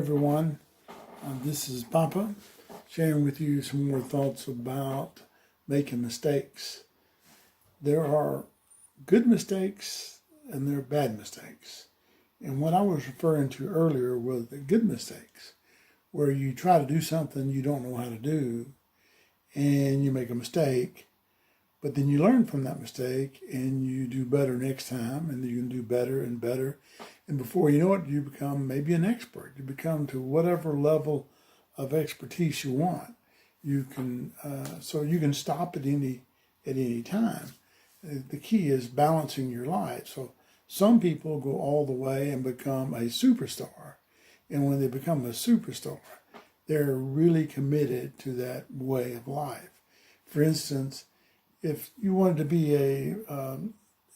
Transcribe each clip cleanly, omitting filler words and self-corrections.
everyone. This is Papa sharing with you some more thoughts about making mistakes. There are good mistakes and there are bad mistakes. And what I was referring to earlier was the good mistakes, where you try to do something you don't know how to do and you make a mistake, but then you learn from that mistake and you do better next time, and you can do better and better. And before you know it, you become maybe an expert. You become to whatever level of expertise you want. You can so you can stop at any time. The key is balancing your life. So some people go all the way and become a superstar. And when they become a superstar, they're really committed to that way of life. For instance, if you wanted to be a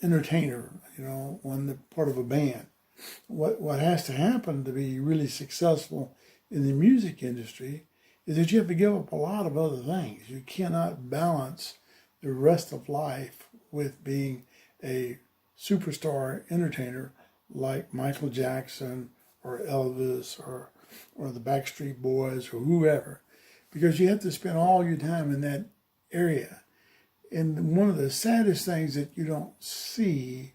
entertainer, on the part of a band, what has to happen to be really successful in the music industry is that you have to give up a lot of other things. You cannot balance the rest of life with being a superstar entertainer like Michael Jackson or Elvis or the Backstreet Boys or whoever, because you have to spend all your time in that area. And one of the saddest things that you don't see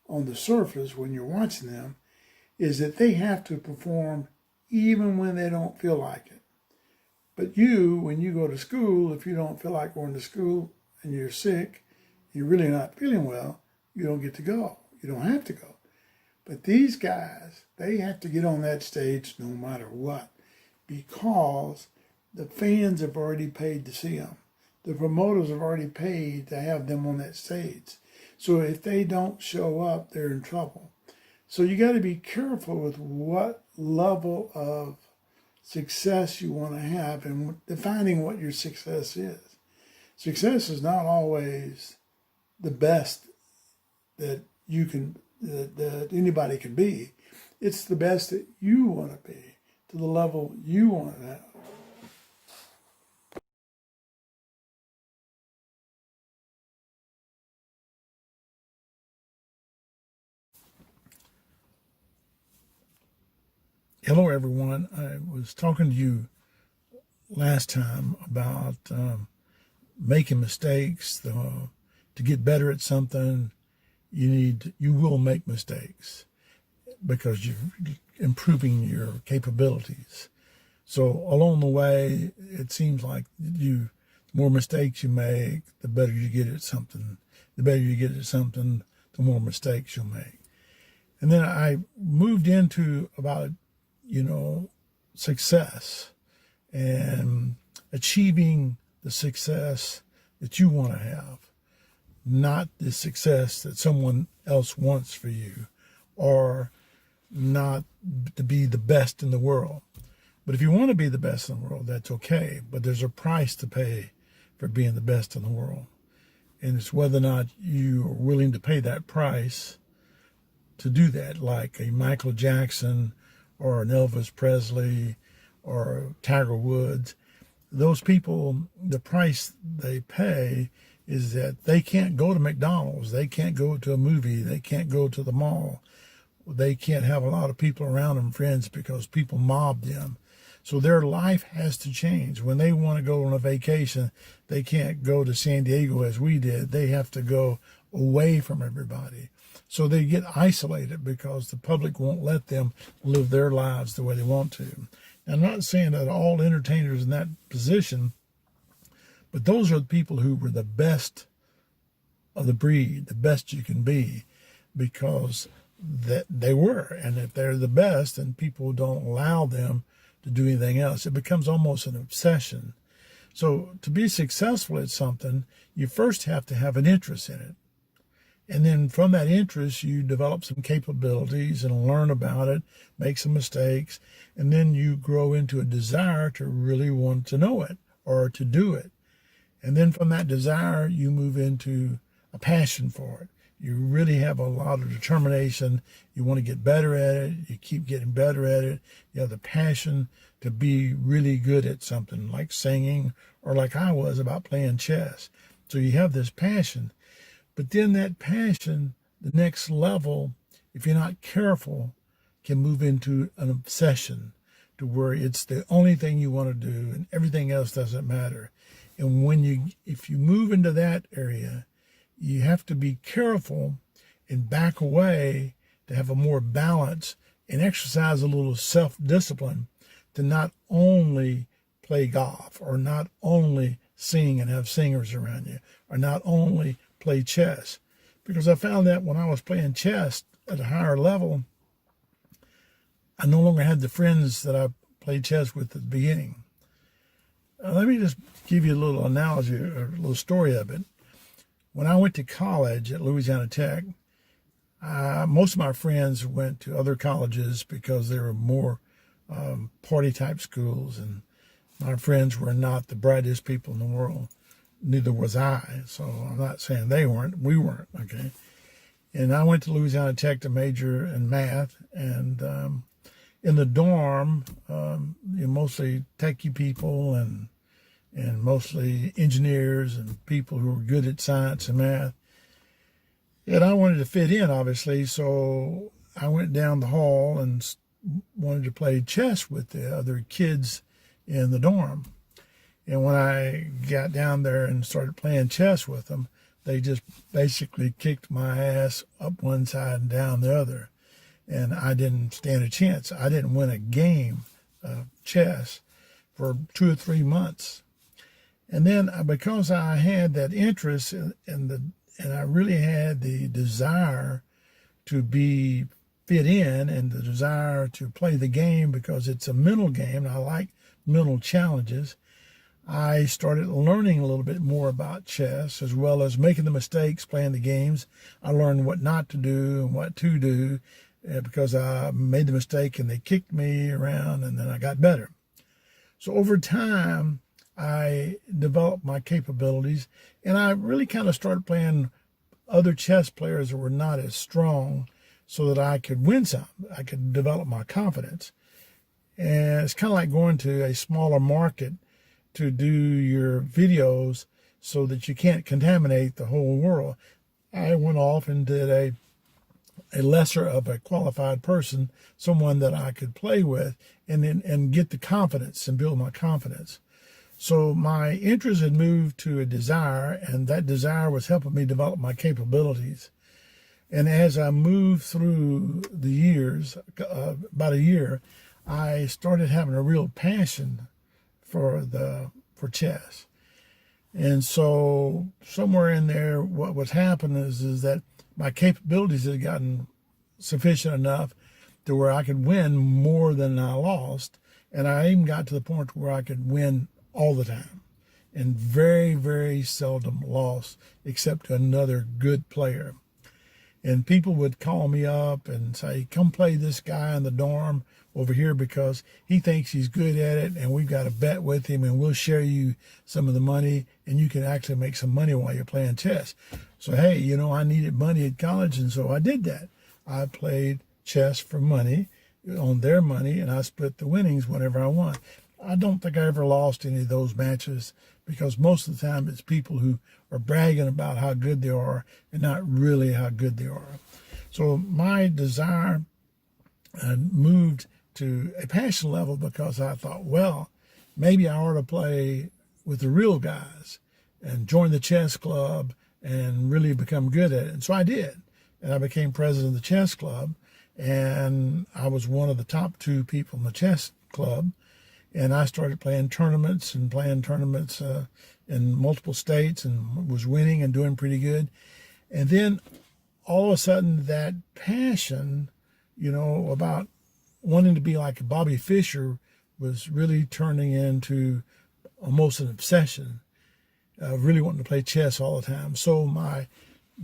on the surface when you're watching them is that they have to perform even when they don't feel like it. But when you go to school, if you don't feel like going to school and you're sick, you're really not feeling well, you don't get to go. You don't have to go. But these guys, they have to get on that stage no matter what, because the fans have already paid to see them. The promoters have already paid to have them on that stage. So if they don't show up, they're in trouble. So you got to be careful with what level of success you want to have and defining what your success is. Success is not always the best that that anybody can be. It's the best that you want to be, to the level you want to have. Hello, everyone. I was talking to you last time about making mistakes. To get better at something, you will make mistakes because you're improving your capabilities. So along the way, it seems like the more mistakes you make, the better you get at something. The better you get at something, the more mistakes you'll make. And then I moved into about success and achieving the success that you want to have, not the success that someone else wants for you, or not to be the best in the world. But if you want to be the best in the world, that's okay. But there's a price to pay for being the best in the world. And it's whether or not you are willing to pay that price to do that, like a Michael Jackson or an Elvis Presley or Tiger Woods. Those people, the price they pay is that they can't go to McDonald's, they can't go to a movie, they can't go to the mall, they can't have a lot of people around them, friends, because people mob them. So their life has to change. When they want to go on a vacation, they can't go to San Diego as we did. They have to go away from everybody. So they get isolated because the public won't let them live their lives the way they want to. Now, I'm not saying that all entertainers in that position, but those are the people who were the best of the breed, the best you can be, because that they were. And if they're the best and people don't allow them to do anything else, it becomes almost an obsession. So to be successful at something, you first have to have an interest in it. And then from that interest, you develop some capabilities and learn about it, make some mistakes, and then you grow into a desire to really want to know it or to do it. And then from that desire, you move into a passion for it. You really have a lot of determination. You want to get better at it. You keep getting better at it. You have the passion to be really good at something like singing or like I was about playing chess. So you have this passion. But then that passion, the next level, if you're not careful, can move into an obsession, to to where it's the only thing you want to do and everything else doesn't matter. And if you move into that area, you have to be careful and back away to have a more balance and exercise a little self-discipline to not only play golf or not only sing and have singers around you or not only play chess. Because I found that when I was playing chess at a higher level, I no longer had the friends that I played chess with at the beginning. Let me just give you a little analogy or a little story of it. When I went to college at Louisiana Tech, most of my friends went to other colleges because they were more party type schools, and my friends were not the brightest people in the world. Neither was I. So I'm not saying they weren't. We weren't. Okay. And I went to Louisiana Tech to major in math, and in the dorm, mostly techie people and mostly engineers and people who were good at science and math. And I wanted to fit in, obviously, so I went down the hall and wanted to play chess with the other kids in the dorm. And when I got down there and started playing chess with them, they just basically kicked my ass up one side and down the other. And I didn't stand a chance. I didn't win a game of chess for 2 or 3 months. And then because I had that interest and I really had the desire to be fit in and the desire to play the game because it's a mental game and I like mental challenges, I started learning a little bit more about chess as well as making the mistakes playing the games. I learned what not to do and what to do because I made the mistake and they kicked me around and then I got better. So over time, I developed my capabilities and I really kind of started playing other chess players that were not as strong so that I could win some. I could develop my confidence. And it's kind of like going to a smaller market to do your videos so that you can't contaminate the whole world. I went off and did a lesser of a qualified person, someone that I could play with and get the confidence and build my confidence. So my interest had moved to a desire, and that desire was helping me develop my capabilities. And as I moved through the years, about a year, I started having a real passion for chess. And so somewhere in there, what was happening is that my capabilities had gotten sufficient enough to where I could win more than I lost. And I even got to the point where I could win all the time and very, very seldom lost except to another good player. And people would call me up and say, come play this guy in the dorm over here because he thinks he's good at it and we've got a bet with him and we'll share you some of the money and you can actually make some money while you're playing chess. So, hey, I needed money at college and so I did that. I played chess for money on their money and I split the winnings whenever I won. I don't think I ever lost any of those matches because most of the time it's people who are bragging about how good they are and not really how good they are. So my desire moved to a passion level because I thought, well, maybe I ought to play with the real guys and join the chess club and really become good at it. And so I did. And I became president of the chess club. And I was one of the top 2 people in the chess club. And I started playing tournaments in multiple states and was winning and doing pretty good. And then all of a sudden that passion, about wanting to be like Bobby Fischer was really turning into almost an obsession, really wanting to play chess all the time. So my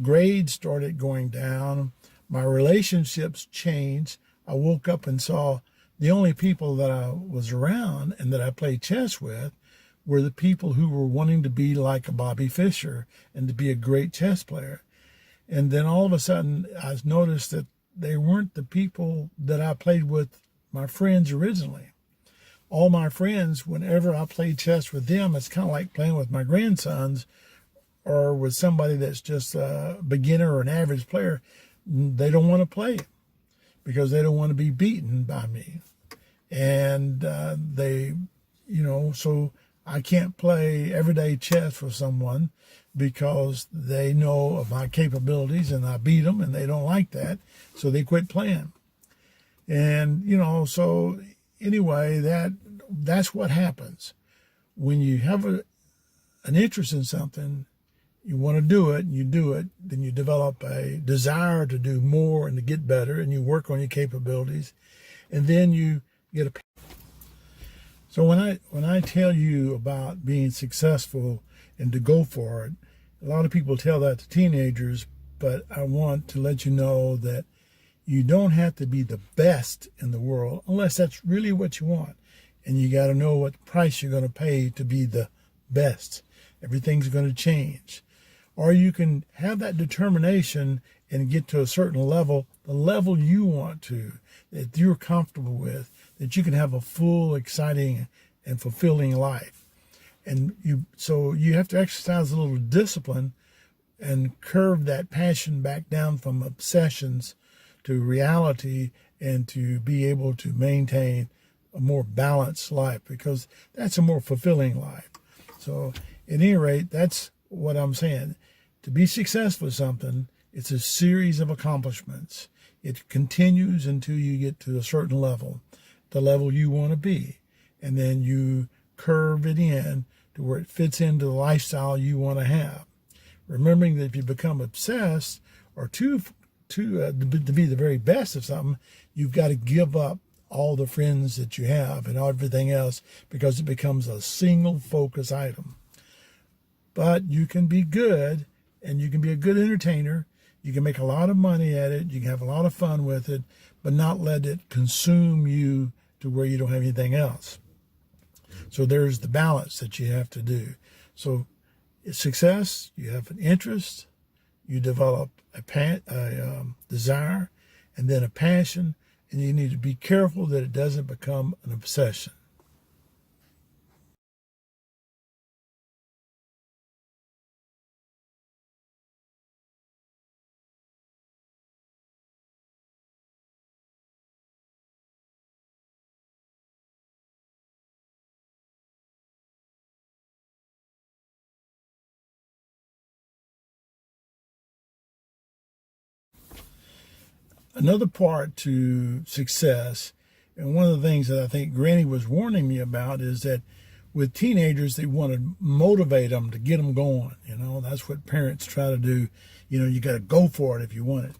grades started going down. My relationships changed. I woke up and saw the only people that I was around and that I played chess with were the people who were wanting to be like a Bobby Fischer and to be a great chess player. And then all of a sudden, I noticed that they weren't the people that I played with, my friends originally. All my friends, whenever I played chess with them, it's kind of like playing with my grandsons or with somebody that's just a beginner or an average player. They don't want to play because they don't want to be beaten by me. and so I can't play everyday chess with someone because they know of my capabilities and I beat them and they don't like that, so they quit playing. And so anyway, that's what happens when you have an interest in something. You want to do it, and you do it, then you develop a desire to do more and to get better, and you work on your capabilities, and then you get a. So when I tell you about being successful and to go for it, a lot of people tell that to teenagers, but I want to let you know that you don't have to be the best in the world unless that's really what you want. And you got to know what price you're going to pay to be the best. Everything's going to change. Or you can have that determination and get to a certain level, the level you want to, that you're comfortable with, that you can have a full, exciting, and fulfilling life. And so you have to exercise a little discipline and curve that passion back down from obsessions to reality, and to be able to maintain a more balanced life, because that's a more fulfilling life. So at any rate, that's what I'm saying. To be successful at something, it's a series of accomplishments. It continues until you get to a certain level, the level you want to be. And then you curve it in to where it fits into the lifestyle you want to have. Remembering that if you become obsessed or to be the very best of something, you've got to give up all the friends that you have and everything else, because it becomes a single focus item. But you can be good, and you can be a good entertainer. You can make a lot of money at it. You can have a lot of fun with it, but not let it consume you to where you don't have anything else. So there's the balance that you have to do. So success, you have an interest, you develop a desire, and then a passion, and you need to be careful that it doesn't become an obsession. Another part to success, and one of the things that I think Granny was warning me about, is that with teenagers, they want to motivate them to get them going. That's what parents try to do. You got to go for it if you want it.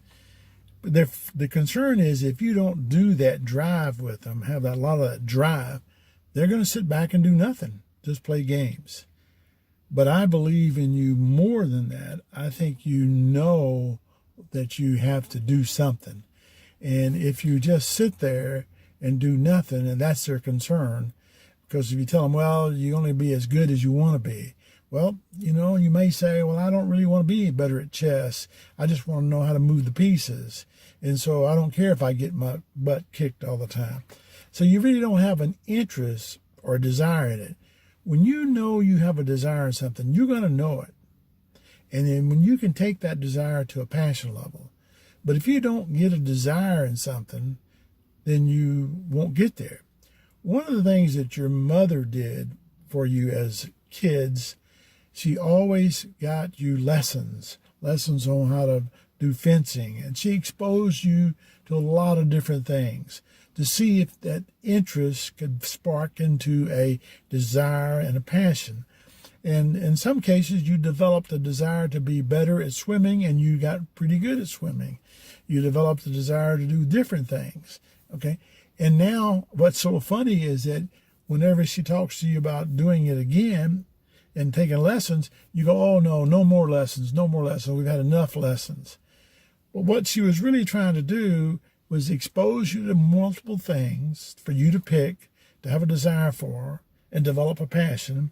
But the concern is, if you don't do that drive with them, have a lot of that drive, they're going to sit back and do nothing, just play games. But I believe in you more than that. I think you know that you have to do something. And if you just sit there and do nothing, and that's their concern, because if you tell them, well, you only be as good as you want to be. Well, you may say, well, I don't really want to be better at chess. I just want to know how to move the pieces. And so I don't care if I get my butt kicked all the time. So you really don't have an interest or a desire in it. When you know you have a desire in something, you're going to know it. And then when you can take that desire to a passion level. But if you don't get a desire in something, then you won't get there. One of the things that your mother did for you as kids, she always got you lessons on how to do fencing. And she exposed you to a lot of different things to see if that interest could spark into a desire and a passion. And in some cases, you developed a desire to be better at swimming, and you got pretty good at swimming. You developed a desire to do different things, okay? And now what's so funny is that whenever she talks to you about doing it again and taking lessons, you go, oh, no more lessons, no more lessons. We've had enough lessons. But what she was really trying to do was expose you to multiple things for you to pick, to have a desire for, and develop a passion,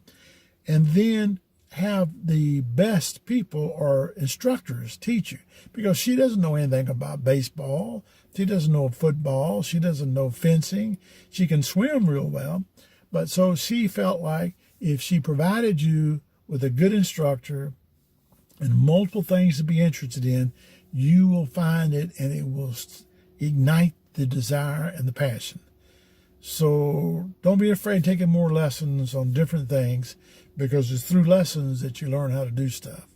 and then have the best people or instructors teach you, because she doesn't know anything about baseball. She doesn't know football. She doesn't know fencing. She can swim real well. But so she felt like if she provided you with a good instructor and multiple things to be interested in, you will find it, and it will ignite the desire and the passion. So don't be afraid taking more lessons on different things, because it's through lessons that you learn how to do stuff.